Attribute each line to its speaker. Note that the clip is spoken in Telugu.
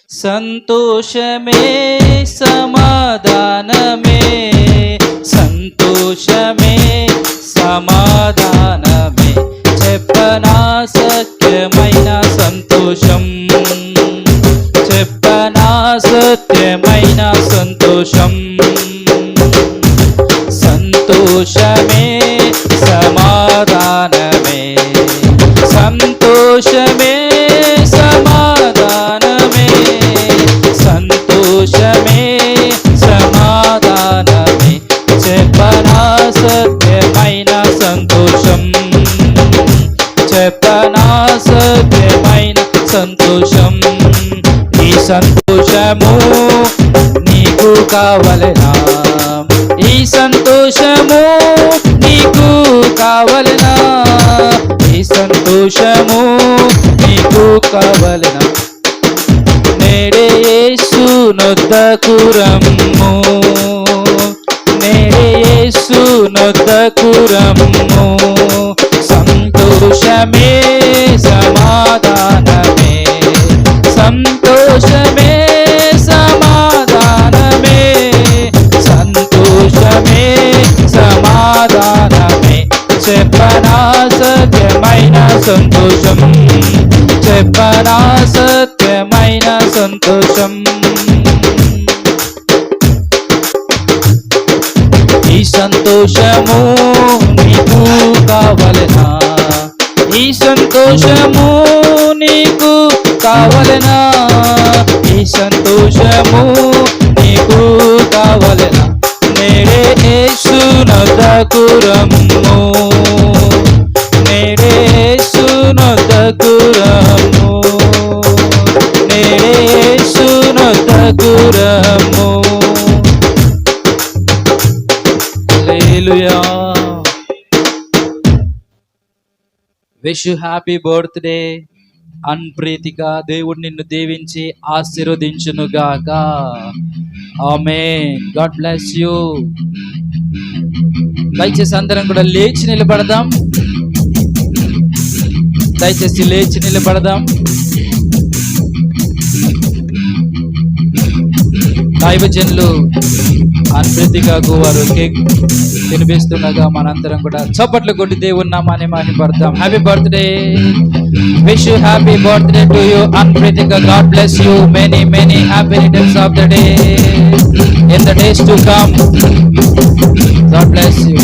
Speaker 1: సంతోషమే సమాధానమే, సంతోషమే సమాధానమే, చెప్పనా సత్యమైన సంతోషం, చెప్పనా సత్యమైన సంతోషం. సంతోషమే సమాధానమే, సంతోషమే సమాధానమే, సంతోషమే సమాధానమే, చెప్పనా సత్యమైన సంతోషం, చెప్పనా సత్యమైన సంతోషం. ఈ సంతోషము నీకు కావలెనా, ఈ సంతోషము నీకు కావలెనా, ఈ సంతోషము నీకు కావలెనా. నేడే యేసు నొద్దకు రమ్ము, నేడే యేసు నొద్దకు రమ్ము. సంతోషమే సమాధానమే, సంతోషమే సమాధానమే, సంతోషమే సమాధానమే, చెప్పనా సత్యమైన సంతోషం, చెప్పనా సత్యమైన సంతోషం. ఈ సంతోషము నీకు కావలెనా, ఈ సంతోషము నీకు కావలెనా, ఈ సంతోషము నీకు కావలెనా. నేడే యేసు నొద్దకు రమ్ము, నేడే యేసు నొద్దకు రమ్ము, నేడే యేసు నొద్దకు రమ్ము. Hallelujah. Wish you happy birthday Anpreethika. దేవుడు నిన్ను దీవించి ఆశీర్వదించును గాక. ఆమేన్. God bless you. దయచేసి అందరం కూడా లేచి నిలబడదాం, దయచేసి లేచి నిలబడదాం. దైవజనులు అన్ప్రీతికకు వారు కేక్ తినిపిస్తుండగా మనందరం కూడా చప్పట్లు కొట్టి దేవుని నామాన్ని మహిమపడతాం. Happy birthday. Wish you happy birthday to you Anpreethika. God bless you. Many many happy returns of the day in the days to come. God bless you.